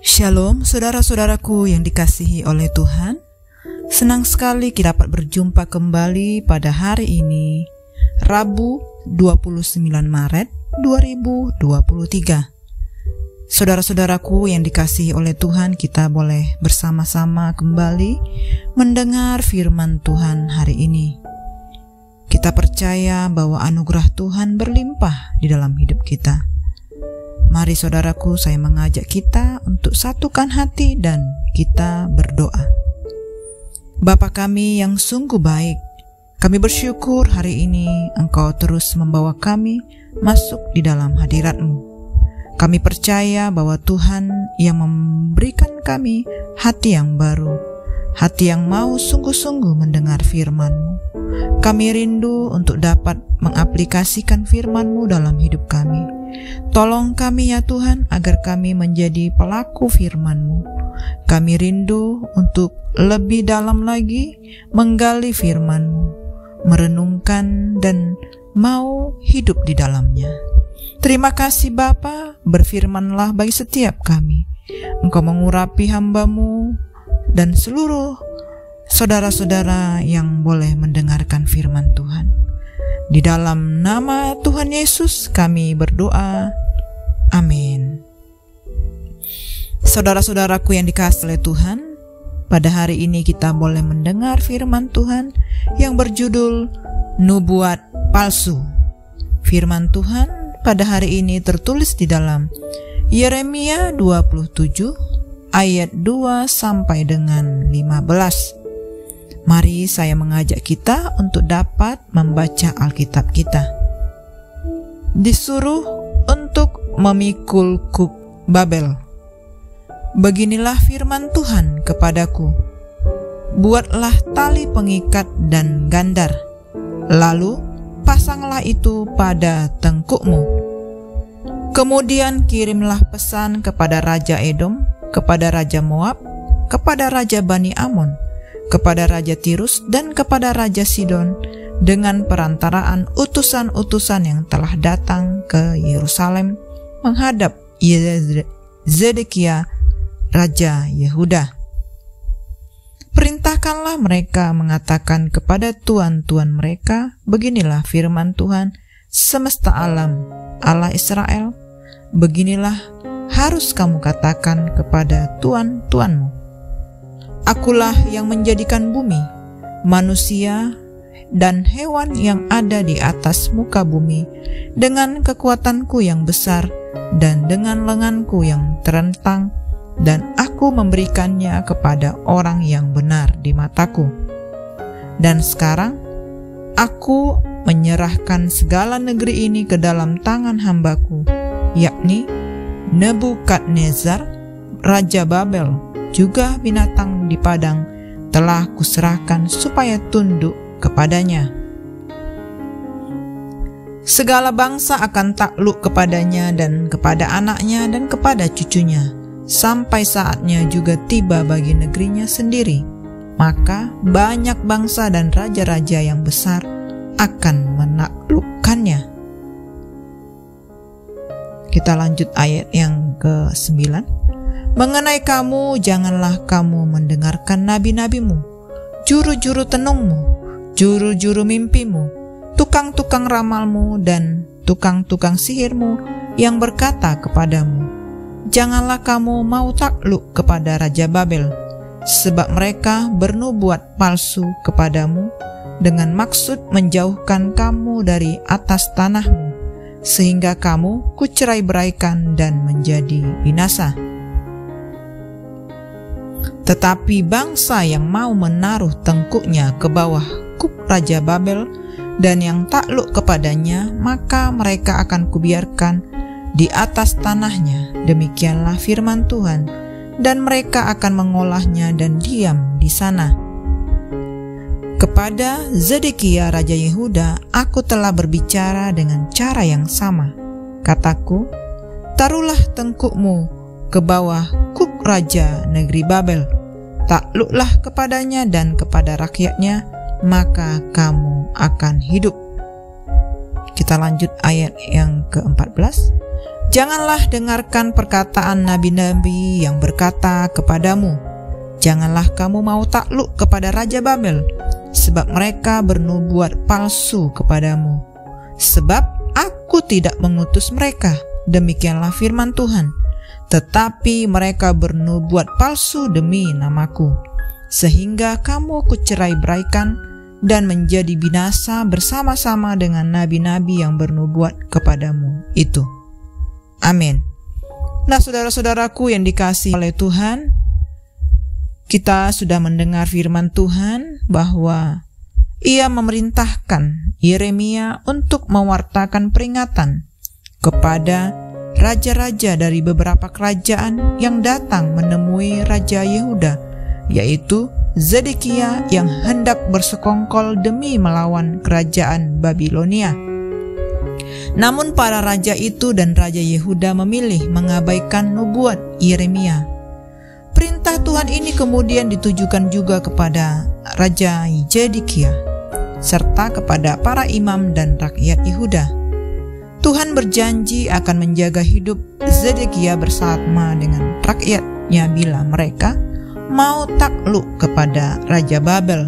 Shalom saudara-saudaraku yang dikasihi oleh Tuhan. Senang sekali kita dapat berjumpa kembali pada hari ini, Rabu 29 Maret 2023. Saudara-saudaraku yang dikasihi oleh Tuhan, kita boleh bersama-sama kembali mendengar firman Tuhan hari ini. Kita percaya bahwa anugerah Tuhan berlimpah di dalam hidup kita. Mari saudaraku, saya mengajak kita untuk satukan hati dan kita berdoa. Bapa kami yang sungguh baik, kami bersyukur hari ini Engkau terus membawa kami masuk di dalam hadirat-Mu. Kami percaya bahwa Tuhan yang memberikan kami hati yang baru, hati yang mau sungguh-sungguh mendengar firman-Mu. Kami rindu untuk dapat mengaplikasikan firman-Mu dalam hidup kami. Tolong kami ya Tuhan, agar kami menjadi pelaku firman-Mu. Kami rindu untuk lebih dalam lagi menggali firman-Mu, merenungkan dan mau hidup di dalamnya. Terima kasih Bapa, berfirmanlah bagi setiap kami. Engkau mengurapi hamba-Mu dan seluruh saudara-saudara yang boleh mendengarkan firman Tuhan. Di dalam nama Tuhan Yesus kami berdoa. Amin. Saudara-saudaraku yang dikasihi oleh Tuhan, pada hari ini kita boleh mendengar firman Tuhan yang berjudul Nubuat Palsu. Firman Tuhan pada hari ini tertulis di dalam Yeremia 27 ayat 2 sampai dengan 15. Mari saya mengajak kita untuk dapat membaca Alkitab kita. Disuruh untuk memikul kuk Babel. Beginilah firman Tuhan kepadaku. Buatlah tali pengikat dan gandar, lalu pasanglah itu pada tengkukmu. Kemudian kirimlah pesan kepada Raja Edom, kepada Raja Moab, kepada Raja Bani Amon, kepada Raja Tirus dan kepada Raja Sidon dengan perantaraan utusan-utusan yang telah datang ke Yerusalem menghadap Zedekia Raja Yehuda. Perintahkanlah mereka mengatakan kepada tuan-tuan mereka, beginilah firman Tuhan semesta alam, Allah Israel, beginilah harus kamu katakan kepada tuan-tuanmu. Akulah yang menjadikan bumi, manusia, dan hewan yang ada di atas muka bumi dengan kekuatanku yang besar dan dengan lenganku yang terentang, dan aku memberikannya kepada orang yang benar di mataku. Dan sekarang aku menyerahkan segala negeri ini ke dalam tangan hambaku, yakni Nebukadnezar, Raja Babel, juga binatang di padang telah kuserahkan supaya tunduk kepadanya. Segala bangsa akan takluk kepadanya dan kepada anaknya dan kepada cucunya, sampai saatnya juga tiba bagi negerinya sendiri. Maka banyak bangsa dan raja-raja yang besar akan menaklukkannya. Kita lanjut ayat yang ke-9. Mengenai kamu, janganlah kamu mendengarkan nabi-nabimu, juru-juru tenungmu, juru-juru mimpimu, tukang-tukang ramalmu, dan tukang-tukang sihirmu yang berkata kepadamu, janganlah kamu mau takluk kepada Raja Babel, sebab mereka bernubuat palsu kepadamu dengan maksud menjauhkan kamu dari atas tanahmu, sehingga kamu kucerai-beraikan dan menjadi binasa. Tetapi bangsa yang mau menaruh tengkuknya ke bawah kuk Raja Babel dan yang takluk kepadanya, maka mereka akan kubiarkan di atas tanahnya. Demikianlah firman Tuhan, dan mereka akan mengolahnya dan diam di sana. Kepada Zedekia Raja Yehuda, aku telah berbicara dengan cara yang sama. Kataku, taruhlah tengkukmu ke bawah kuk Raja negeri Babel, takluklah kepadanya dan kepada rakyatnya, maka kamu akan hidup. Kita lanjut ayat yang ke-14. Janganlah dengarkan perkataan nabi-nabi yang berkata kepadamu, janganlah kamu mau takluk kepada Raja Babel, sebab mereka bernubuat palsu kepadamu. Sebab aku tidak mengutus mereka, demikianlah firman Tuhan. Tetapi mereka bernubuat palsu demi namaku, sehingga kamu kucerai-beraikan dan menjadi binasa bersama-sama dengan nabi-nabi yang bernubuat kepadamu itu. Amin. Nah, saudara-saudaraku yang dikasihi oleh Tuhan, kita sudah mendengar firman Tuhan bahwa Ia memerintahkan Yeremia untuk mewartakan peringatan kepada raja-raja dari beberapa kerajaan yang datang menemui Raja Yehuda, yaitu Zedekia yang hendak bersekongkol demi melawan kerajaan Babilonia. Namun para raja itu dan Raja Yehuda memilih mengabaikan nubuat Yeremia. Perintah Tuhan ini kemudian ditujukan juga kepada Raja Zedekia serta kepada para imam dan rakyat Yehuda. Tuhan berjanji akan menjaga hidup Zedekia bersama dengan rakyatnya bila mereka mau takluk kepada Raja Babel.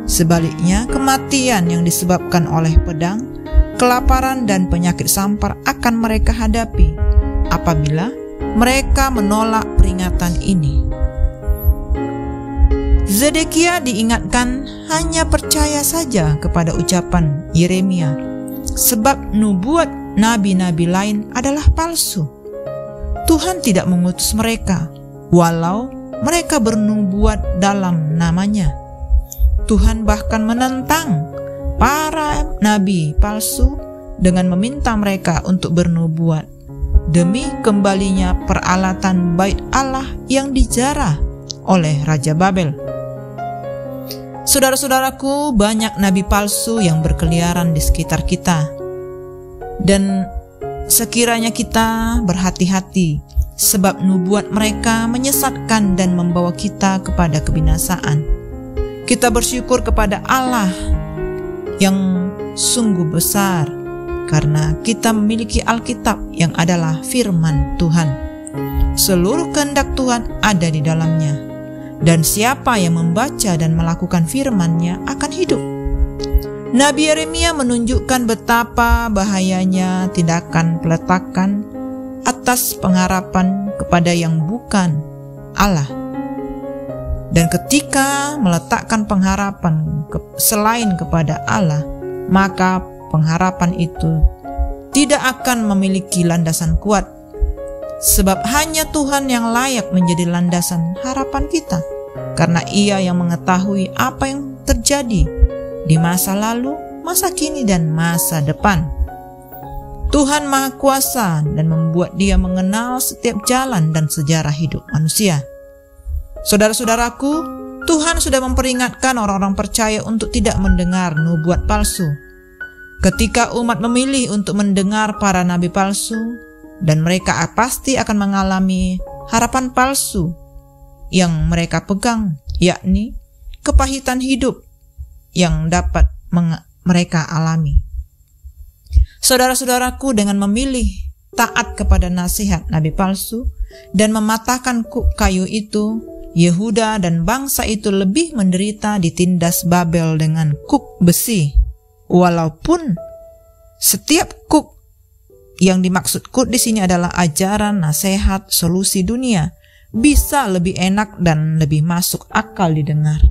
Sebaliknya, kematian yang disebabkan oleh pedang, kelaparan dan penyakit sampar akan mereka hadapi apabila mereka menolak peringatan ini. Zedekia diingatkan hanya percaya saja kepada ucapan Yeremia, sebab nubuat nabi-nabi lain adalah palsu. Tuhan tidak mengutus mereka, walau mereka bernubuat dalam namanya. Tuhan bahkan menentang para nabi palsu dengan meminta mereka untuk bernubuat demi kembalinya peralatan bait Allah yang dijarah oleh Raja Babel. Saudara-saudaraku, banyak nabi palsu yang berkeliaran di sekitar kita, dan sekiranya kita berhati-hati, sebab nubuat mereka menyesatkan dan membawa kita kepada kebinasaan. Kita bersyukur kepada Allah yang sungguh besar, karena kita memiliki Alkitab yang adalah firman Tuhan. Seluruh kehendak Tuhan ada di dalamnya, dan siapa yang membaca dan melakukan firman-Nya akan hidup. Nabi Yeremia menunjukkan betapa bahayanya tindakan peletakan atas pengharapan kepada yang bukan Allah. Dan ketika meletakkan pengharapan selain kepada Allah, maka pengharapan itu tidak akan memiliki landasan kuat, sebab hanya Tuhan yang layak menjadi landasan harapan kita, karena Ia yang mengetahui apa yang terjadi di masa lalu, masa kini, dan masa depan. Tuhan Maha Kuasa dan membuat Dia mengenal setiap jalan dan sejarah hidup manusia. Saudara-saudaraku, Tuhan sudah memperingatkan orang-orang percaya untuk tidak mendengar nubuat palsu. Ketika umat memilih untuk mendengar para nabi palsu, dan mereka pasti akan mengalami harapan palsu yang mereka pegang, yakni kepahitan hidup yang dapat mereka alami. Saudara-saudaraku, dengan memilih taat kepada nasihat nabi palsu dan mematahkan kuk kayu itu, Yehuda dan bangsa itu lebih menderita ditindas Babel dengan kuk besi. Walaupun setiap kuk yang dimaksud kuk di sini adalah ajaran, nasihat, solusi dunia, bisa lebih enak dan lebih masuk akal didengar.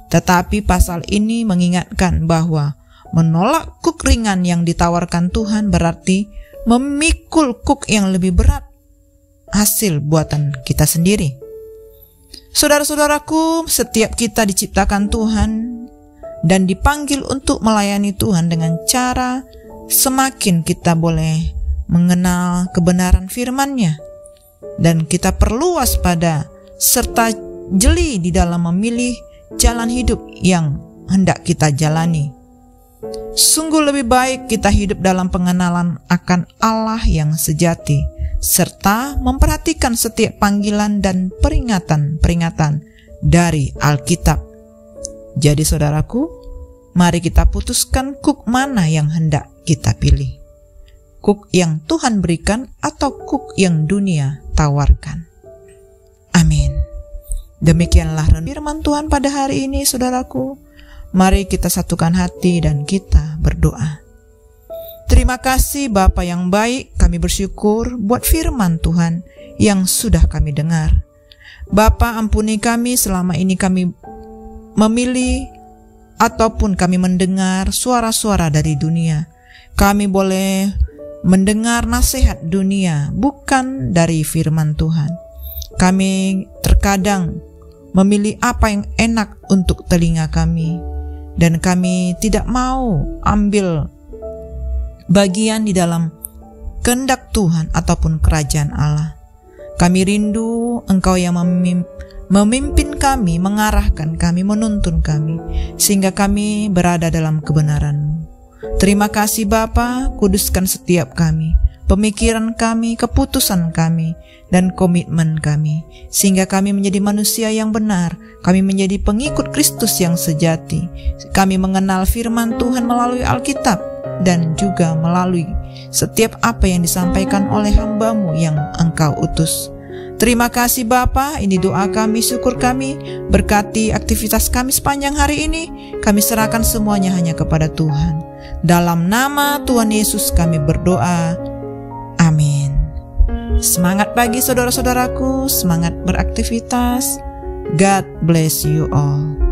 Tetapi pasal ini mengingatkan bahwa menolak kuk ringan yang ditawarkan Tuhan berarti memikul kuk yang lebih berat, hasil buatan kita sendiri. Saudara-saudaraku, setiap kita diciptakan Tuhan dan dipanggil untuk melayani Tuhan dengan cara semakin kita boleh mengenal kebenaran firman-Nya, dan kita perlu waspada serta jeli di dalam memilih jalan hidup yang hendak kita jalani. Sungguh lebih baik kita hidup dalam pengenalan akan Allah yang sejati, serta memperhatikan setiap panggilan dan peringatan-peringatan dari Alkitab. Jadi saudaraku, mari kita putuskan kuk mana yang hendak kita pilih. kuk yang Tuhan berikan atau kuk yang dunia tawarkan. Amin. Demikianlah firman Tuhan pada hari ini, saudaraku. Mari kita satukan hati dan kita berdoa. Terima kasih Bapa yang baik, kami bersyukur buat firman Tuhan yang sudah kami dengar. Bapa, ampuni kami selama ini kami memilih ataupun kami mendengar suara-suara dari dunia. Kami boleh mendengar nasihat dunia, bukan dari firman Tuhan. Kami terkadang memilih apa yang enak untuk telinga kami, dan kami tidak mau ambil bagian di dalam kehendak Tuhan ataupun kerajaan Allah. Kami rindu Engkau yang memimpin kami, mengarahkan kami, menuntun kami, sehingga kami berada dalam kebenaran-Mu. Terima kasih Bapa, kuduskan setiap kami, pemikiran kami, keputusan kami, dan komitmen kami, sehingga kami menjadi manusia yang benar, kami menjadi pengikut Kristus yang sejati. Kami mengenal firman Tuhan melalui Alkitab, dan juga melalui setiap apa yang disampaikan oleh hamba-Mu yang Engkau utus. Terima kasih Bapa, ini doa kami, syukur kami, berkati aktivitas kami sepanjang hari ini. Kami serahkan semuanya hanya kepada Tuhan. Dalam nama Tuhan Yesus kami berdoa. Amin. Semangat pagi saudara-saudaraku, semangat beraktivitas. God bless you all.